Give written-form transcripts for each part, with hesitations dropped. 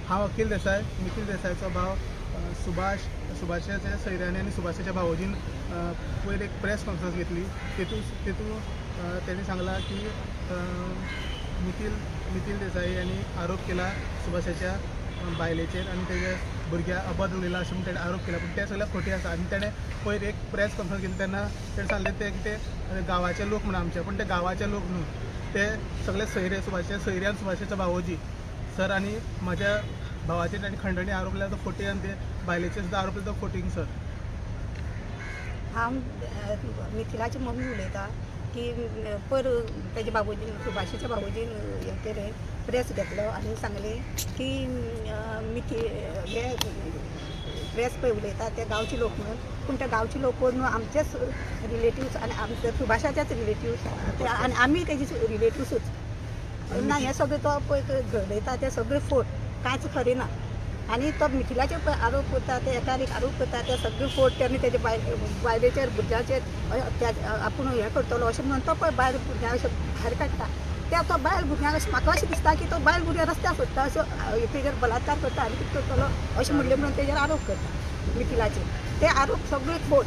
हाँ वकील देसाई, निखिल देसाईचो भाव सुभाषाच्या सैऱ्यानी आणि सुभाषाच्या भावोजीन पयर एक प्रेस कॉन्फरन्स घेतली. तेतून त्यांनी सांगला की निखिल देसाई यांनी आरोप केला सुभाषाच्या बायलेचेर आणि त्याच्या भुरग्या अबाद उलयला अशें म्हणून ताणें आरोप केला, पण ते सगळें खोटी आसा. आनी ताणें पयर एक प्रेस कॉन्फरन्स घेतली तेन्ना ताणें सांगलें ते गांवाचे लोक म्हणून आमचे, पण ते गांवाचे लोक न्हू, ते सगळे सैरे सुभाषाचे सैरे आनी सुभाषाचे भावोजी सर. आणि माझ्या भावाचेर ताणें खंडणी आरोप केला तो खोटी, आणि ते बायलेचेर सुद्दां आरोप केला तो खोटींग सर. हांव मिथिलाची मम्मी उलयतां की पर तेजे बाबूजीन सुभाषाच्या बाबूजीन हे केलें प्रेस घेतलो आनी सांगलें की हे प्रेस पळय उलयता ते गांवचे लोक म्हणून, पूण ते गांवचे लोक कोण न्हू, आमचेच रिलेटिव्स आनी आमचे सुभाषाचेच रिलेटिव्स आनी आमी तेजे रिलेटिव्सूच. ना हे सगळें तो पळय घडयता ते सगळे फोट कांयच खरें ना. आनी तो मिथिलाचे आरोप करता, ते एकार एक आरोप करता, ते सगळे फोट तेणी तेजे बायलेचेर भुरग्याचेर आपूण हें करतलो अशें म्हणून तो पळय बायल भुरग्यांक अशें भायर काडटा. ते तो बायल भुरग्यांक अशें म्हाका अशें दिसता की तो बायल भुरग्यां रस्त्यार सोडटा, असो तेजेर बलात्कार करता आनी कितें करतलो अशें म्हणलें म्हणून तेजेर आरोप करता मिथिलाचे. ते आरोप सगळे खोट.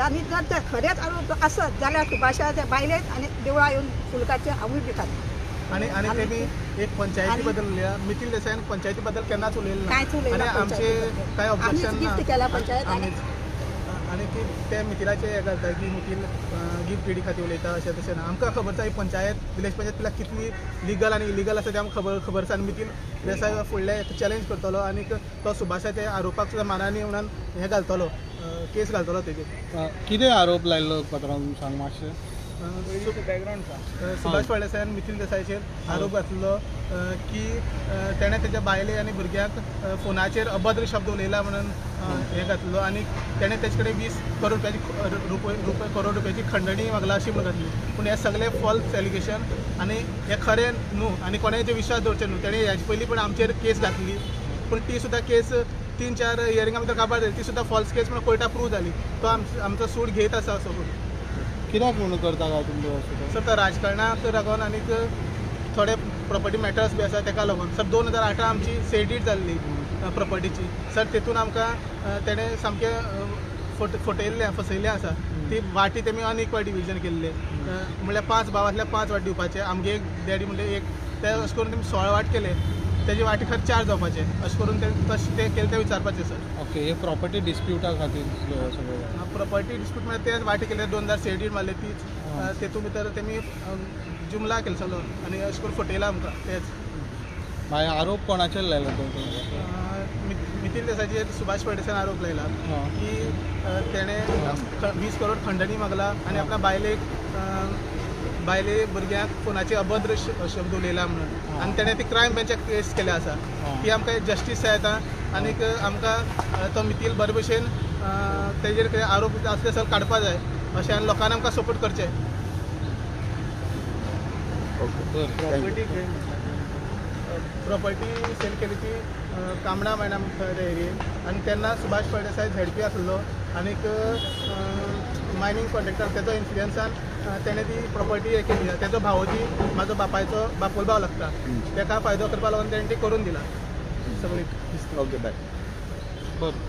आनी जर ते खरेंच आरोप आसत जाल्यार सुभाषा त्या बायलेक आनी देवळा येवन फुलकाचे हांवूय बी खातां. आणि तेमी एक पंचायती बद्दल उलयला. निखिल देसाईन पंचायती बद्दल केन्नाच उलयलें ना, आनी आमचे कांय ऑब्जेक्शन ना. आनी ती ते मिथिलाचे हे घालता की मिथील गिफ्ट पिडी खातीर उलयता अशें तशें ना. आमकां खबर आसा ही पंचायत विलेज पंचायत कितली लिगल आनी इलिगल आसा तें आमकां खबर आसा. आनी मिथील देसाई फुडले चॅलेंज करतलो आनी तो सुभाषाच्या आरोपाक सुद्दां मानांनी म्हणून हे घालतलो, केस घालतलो तेजेर. कितें आरोप लायलो पात्रांव सांग मातशें. बॅकग्रावंड सुभाष फळदेसायान मिथील देसाईचेर आरोप घातलो की तेणें तेज्या बायले आनी भुरग्यांक फोनाचेर अभद्र शब्द उलयला म्हणून हे घातलो, आनी तेणें तेजे कडेन 20 करोड रुपयाची खंडणी मागला अशी म्हणून घातली. पूण हे सगळे फॉल्स एलिगेशन आनी हे खरें न्हू, आनी कोणाचेर विश्वास दवरचे न्हू. तेणें हेजे पयलीं पण आमचेर केस घातली, पूण ती सुद्दां केस 3-4 हियरिंगा भितर काबार जाली. ती सुद्दां फॉल्स केस म्हणून कोर्टाक प्रूव जाली. तो आमचो सूट घेत आसा असो करून. कित्याक म्हणून करता काय तुमचो सर? तो राजकारणाक लागून आनी थोडे प्रॉपर्टी मॅटर्स बी आसा ताका लागून. सर 2018 आमची सेडीट जाल्ली प्रॉपर्टीची. सर तेतून आमकां तेणें सामकें फसयल्लें आसा. ती वाटी तेमी अनइक्वल डिविजन केल्ले, म्हणल्यार 5 भावांतल्या 5 वाट दिवपाचे. आमगे एक डॅडी म्हणल्यार एक, ते अशें करून तेमी 16 वाट केले, तेजे वाटी खरें 4 जावपाचे. अशें करून तशें ते केलें तें विचारपाचें सर. ओके, हे प्रॉपर्टी डिस्प्युटा खातीर सगळें प्रॉपर्टी डिस्प्यूट म्हणजे तेच वाटी केले 2000 सेडीट मारले तीच. तेतून भितर तेमी जुमला केलो सगळो आनी अशें करून फटयला आमकां. तेच मागीर आरोप कोणाचेर लायलो तो? मिथील देसाईचेर सुभाष फळदेसायान आरोप लायला की तेणें 20 करोड खंडणी मागला आनी आपल्या बायले भुरग्यांक फोनाचे अभद्र शब्द उलयला म्हणून. आनी तेणें ती क्रायम बेंचाक केस केल्या आसा. ती आमकां जस्टीस जाय येता, आनीक आमकां तो मिथील बरे भशेन तेजेर कितें आरोप आसले सगळे काडपा जाय अशें, आनी लोकांनी आमकां सपोर्ट करचें. प्रॉपर्टी सेल केली ती कामडा मायना एरियेन, आनी तेन्ना सुभाष फळदेसाय झेडपी आसलो आनीक मायनींग कॉन्ट्रॅक्टर तेजो इन्फ्लुयन्सान तेणें ती प्रॉपर्टी हे केली. तेजो भावोजी म्हाजो बापायचो बापोल भाव लागता, तेका फायदो करपा लागून तेणें ती करून दिला सगळी. Okay, bye.